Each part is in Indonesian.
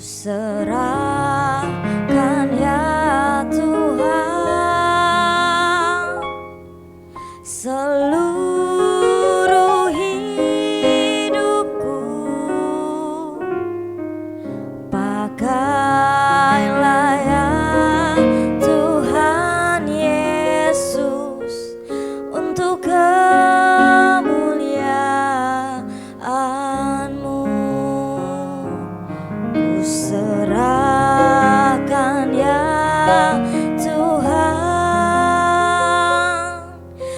serahkan ya Tuhan seluruh hidupku. Pakailah ya Tuhan Yesus untuk kemuliaan-Mu. Ku serahkan ya Tuhan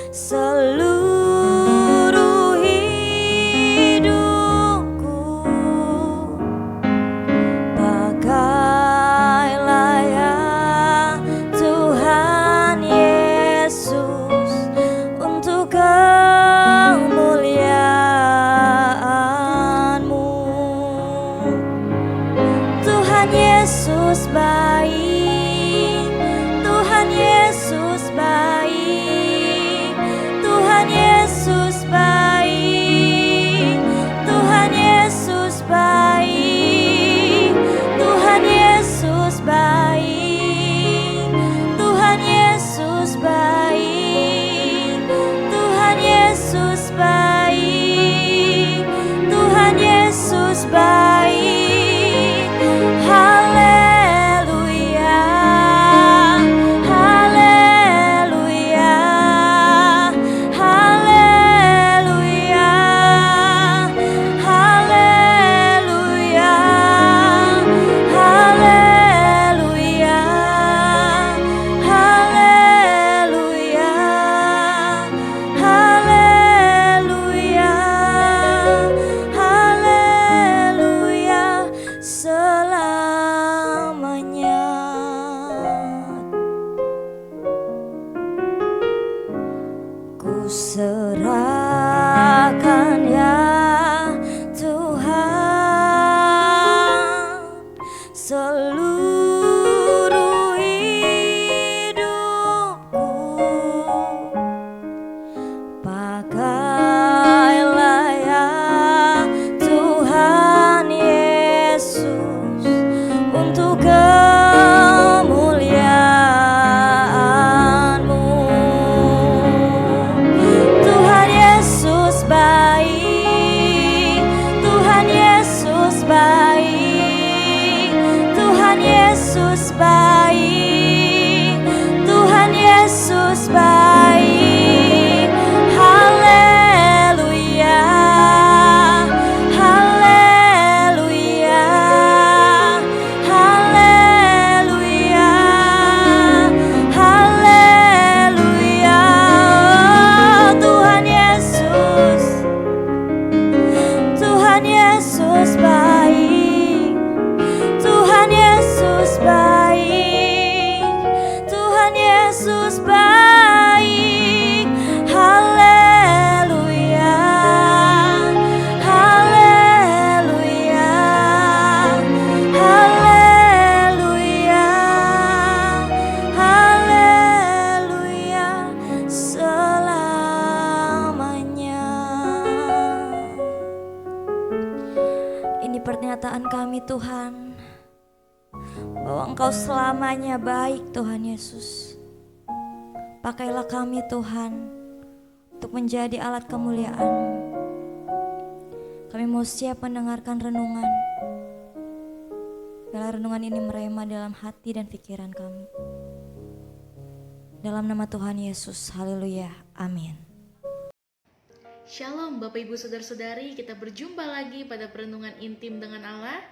seluruh hidupku. Pakailah ya Tuhan Yesus untuk kemuliaan-Mu. Tuhan Yesus baik, Tuhan Yesus baik, Tuhan Yesus baik, Tuhan Yesus baik, Tuhan Yesus baik, Tuhan Yesus baik, Tuhan Yesus baik, Tuhan Yesus baik. Haleluya, haleluya, haleluya, haleluya, haleluya, haleluya, haleluya, haleluya selamanya. Ku serahkan ya Tuhan seluruh hidupku. Pakailah ya Tuhan Yesus untuk kemuliaan-Mu. Tuhan Yesus baik, Tuhan Yesus baik, Tuhan Yesus baik, Tuhan Yesus baik. Haleluya, haleluya, haleluya, haleluya. Tuhan Yesus, Tuhan Yesus baik, Tuhan Yesus baik, Tuhan Yesus baik. Haleluya, haleluya, haleluya, haleluya selamanya. Ini pernyataan kami Tuhan, bahwa Engkau selamanya baik Tuhan Yesus. Pakailah kami Tuhan untuk menjadi alat kemuliaan-Mu. Kami mau siap mendengarkan renungan. Biarlah renungan ini merema dalam hati dan pikiran kami. Dalam nama Tuhan Yesus, haleluya, amin. Shalom Bapak Ibu Saudara-saudari, kita berjumpa lagi pada perenungan intim dengan Allah.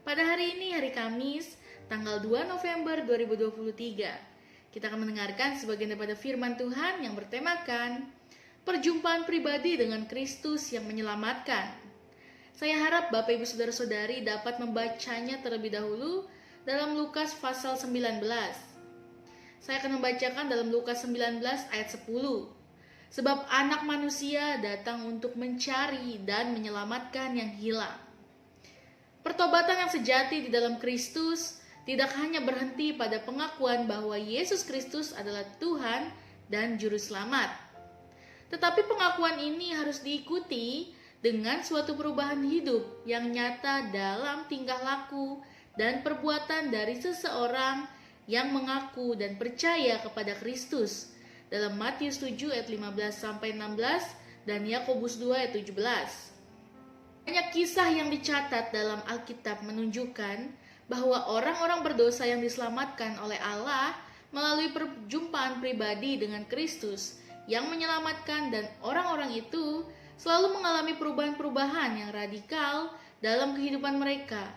Pada hari ini, hari Kamis, tanggal 2 November 2023. Kita akan mendengarkan sebagian daripada firman Tuhan yang bertemakan perjumpaan pribadi dengan Kristus yang menyelamatkan. Saya harap Bapak Ibu Saudara-saudari dapat membacanya terlebih dahulu dalam Lukas pasal 19. Saya akan membacakan dalam Lukas 19 ayat 10. Sebab anak manusia datang untuk mencari dan menyelamatkan yang hilang. Pertobatan yang sejati di dalam Kristus tidak hanya berhenti pada pengakuan bahwa Yesus Kristus adalah Tuhan dan Juru Selamat. Tetapi pengakuan ini harus diikuti dengan suatu perubahan hidup yang nyata dalam tingkah laku dan perbuatan dari seseorang yang mengaku dan percaya kepada Kristus dalam Matius 7 ayat 15 sampai 16 dan Yakobus 2 ayat 17. Banyak kisah yang dicatat dalam Alkitab menunjukkan bahwa orang-orang berdosa yang diselamatkan oleh Allah melalui perjumpaan pribadi dengan Kristus yang menyelamatkan, dan orang-orang itu selalu mengalami perubahan-perubahan yang radikal dalam kehidupan mereka.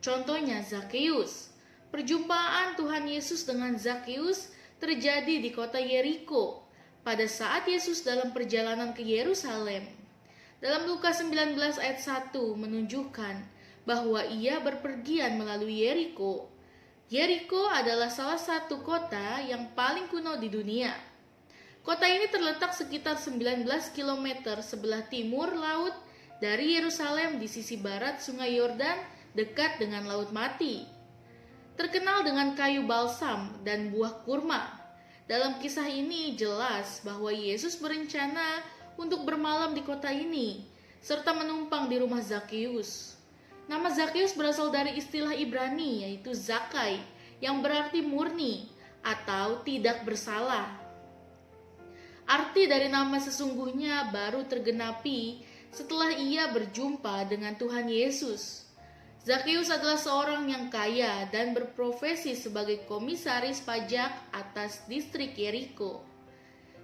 Contohnya Zakheus. Perjumpaan Tuhan Yesus dengan Zakheus terjadi di kota Yeriko pada saat Yesus dalam perjalanan ke Yerusalem. Dalam Lukas 19 ayat 1 menunjukkan bahwa ia berpergian melalui Yeriko. Yeriko adalah salah satu kota yang paling kuno di dunia. Kota ini terletak sekitar 19 km sebelah timur laut dari Yerusalem di sisi barat Sungai Yordan dekat dengan Laut Mati. Terkenal dengan kayu balsam dan buah kurma. Dalam kisah ini jelas bahwa Yesus berencana untuk bermalam di kota ini, serta menumpang di rumah Zakheus. Nama Zakheus berasal dari istilah Ibrani, yaitu Zakai, yang berarti murni atau tidak bersalah. Arti dari nama sesungguhnya baru tergenapi setelah ia berjumpa dengan Tuhan Yesus. Zakheus adalah seorang yang kaya dan berprofesi sebagai komisaris pajak atas distrik Yeriko.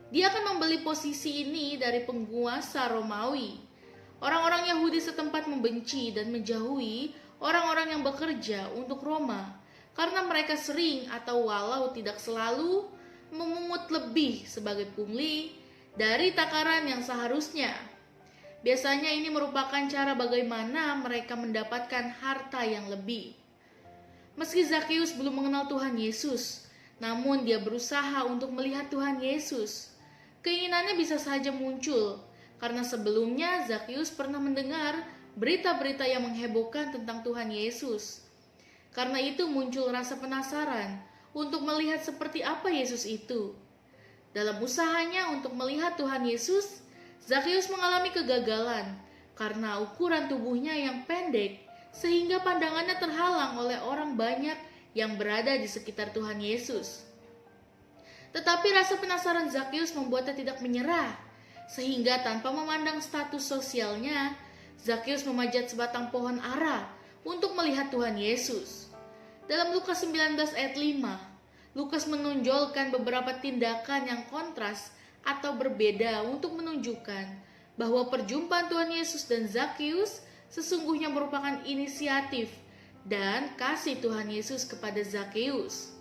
Dia akan membeli posisi ini dari penguasa Romawi. Orang-orang Yahudi setempat membenci dan menjauhi orang-orang yang bekerja untuk Roma karena mereka sering atau walau tidak selalu memungut lebih sebagai pungli dari takaran yang seharusnya. Biasanya ini merupakan cara bagaimana mereka mendapatkan harta yang lebih. Meski Zakheus belum mengenal Tuhan Yesus, namun dia berusaha untuk melihat Tuhan Yesus. Keinginannya bisa saja muncul, karena sebelumnya Zakheus pernah mendengar berita-berita yang menghebohkan tentang Tuhan Yesus. Karena itu muncul rasa penasaran untuk melihat seperti apa Yesus itu. Dalam usahanya untuk melihat Tuhan Yesus, Zakheus mengalami kegagalan karena ukuran tubuhnya yang pendek sehingga pandangannya terhalang oleh orang banyak yang berada di sekitar Tuhan Yesus. Tetapi rasa penasaran Zakheus membuatnya tidak menyerah, sehingga tanpa memandang status sosialnya, Zakheus memanjat sebatang pohon ara untuk melihat Tuhan Yesus. Dalam Lukas 19 ayat 5, Lukas menonjolkan beberapa tindakan yang kontras atau berbeda untuk menunjukkan bahwa perjumpaan Tuhan Yesus dan Zakheus sesungguhnya merupakan inisiatif dan kasih Tuhan Yesus kepada Zakheus.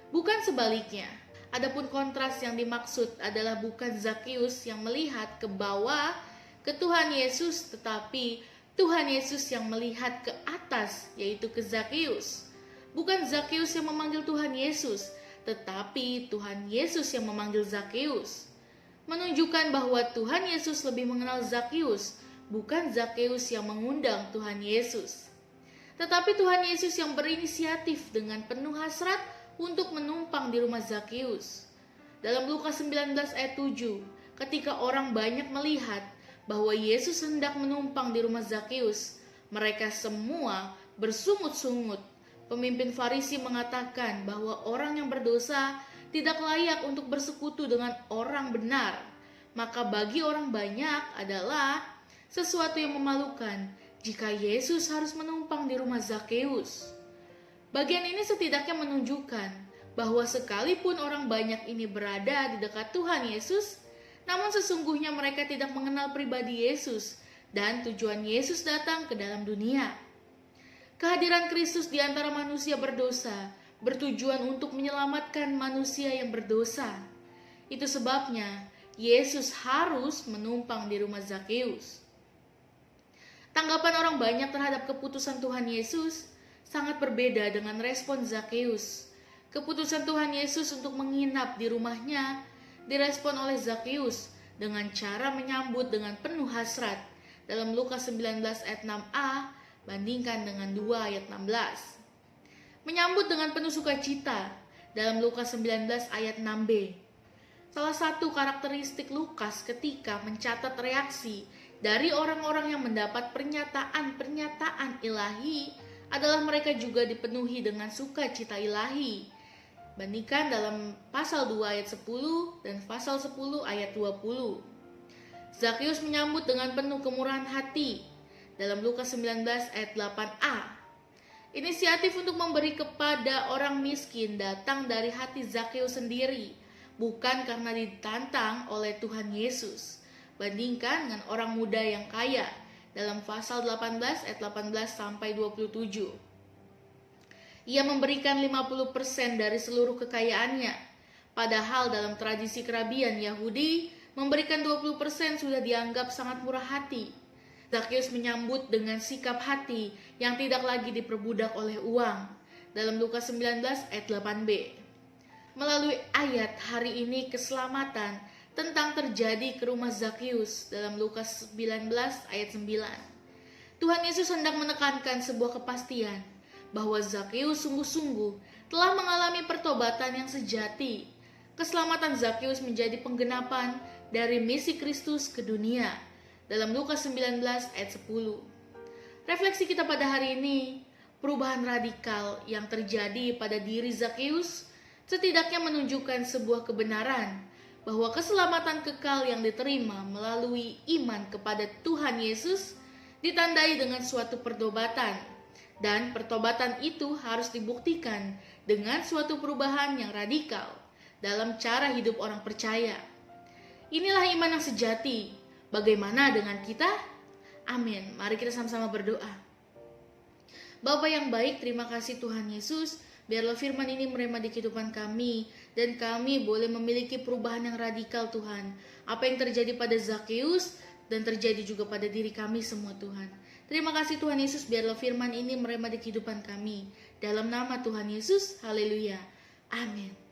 Bukan sebaliknya. Adapun kontras yang dimaksud adalah bukan Zakheus yang melihat ke bawah ke Tuhan Yesus, tetapi Tuhan Yesus yang melihat ke atas, yaitu ke Zakheus. Bukan Zakheus yang memanggil Tuhan Yesus, tetapi Tuhan Yesus yang memanggil Zakheus. Menunjukkan bahwa Tuhan Yesus lebih mengenal Zakheus, bukan Zakheus yang mengundang Tuhan Yesus. Tetapi Tuhan Yesus yang berinisiatif dengan penuh hasrat untuk menumpang di rumah Zakheus. Dalam Lukas 19 ayat 7, ketika orang banyak melihat bahwa Yesus hendak menumpang di rumah Zakheus, mereka semua bersungut-sungut. Pemimpin Farisi mengatakan bahwa orang yang berdosa tidak layak untuk bersekutu dengan orang benar. Maka bagi orang banyak adalah sesuatu yang memalukan jika Yesus harus menumpang di rumah Zakheus. Bagian ini setidaknya menunjukkan bahwa sekalipun orang banyak ini berada di dekat Tuhan Yesus, namun sesungguhnya mereka tidak mengenal pribadi Yesus dan tujuan Yesus datang ke dalam dunia. Kehadiran Kristus di antara manusia berdosa bertujuan untuk menyelamatkan manusia yang berdosa. Itu sebabnya Yesus harus menumpang di rumah Zakheus. Tanggapan orang banyak terhadap keputusan Tuhan Yesus sangat berbeda dengan respon Zakheus. Keputusan Tuhan Yesus untuk menginap di rumahnya direspon oleh Zakheus dengan cara menyambut dengan penuh hasrat. Dalam Lukas 19 ayat 6a, bandingkan dengan 2 ayat 16. Menyambut dengan penuh sukacita dalam Lukas 19 ayat 6b. Salah satu karakteristik Lukas ketika mencatat reaksi dari orang-orang yang mendapat pernyataan-pernyataan ilahi adalah mereka juga dipenuhi dengan sukacita ilahi. Bandingkan dalam pasal 2 ayat 10 dan pasal 10 ayat 20. Zakeus menyambut dengan penuh kemurahan hati dalam Lukas 19 ayat 8a. Inisiatif untuk memberi kepada orang miskin datang dari hati Zakeus sendiri, bukan karena ditantang oleh Tuhan Yesus. Bandingkan dengan orang muda yang kaya dalam pasal 18 ayat 18 sampai 27. Ia memberikan 50% dari seluruh kekayaannya, padahal dalam tradisi kerabian Yahudi, memberikan 20% sudah dianggap sangat murah hati. Zakeus menyambut dengan sikap hati yang tidak lagi diperbudak oleh uang dalam Lukas 19 ayat 8b. Melalui ayat hari ini keselamatan tentang terjadi ke rumah Zakeus dalam Lukas 19 ayat 9. Tuhan Yesus hendak menekankan sebuah kepastian bahwa Zakeus sungguh-sungguh telah mengalami pertobatan yang sejati. Keselamatan Zakeus menjadi penggenapan dari misi Kristus ke dunia dalam Lukas 19 ayat 10. Refleksi kita pada hari ini, perubahan radikal yang terjadi pada diri Zakeus setidaknya menunjukkan sebuah kebenaran bahwa keselamatan kekal yang diterima melalui iman kepada Tuhan Yesus ditandai dengan suatu pertobatan, dan pertobatan itu harus dibuktikan dengan suatu perubahan yang radikal dalam cara hidup orang percaya. Inilah iman yang sejati. Bagaimana dengan kita? Amin. Mari kita sama-sama berdoa. Bapa yang baik, terima kasih Tuhan Yesus. Biarlah firman ini merema di kehidupan kami, dan kami boleh memiliki perubahan yang radikal Tuhan. Apa yang terjadi pada Zakeus dan terjadi juga pada diri kami semua Tuhan. Terima kasih Tuhan Yesus, biarlah firman ini merema di kehidupan kami. Dalam nama Tuhan Yesus, haleluya. Amin.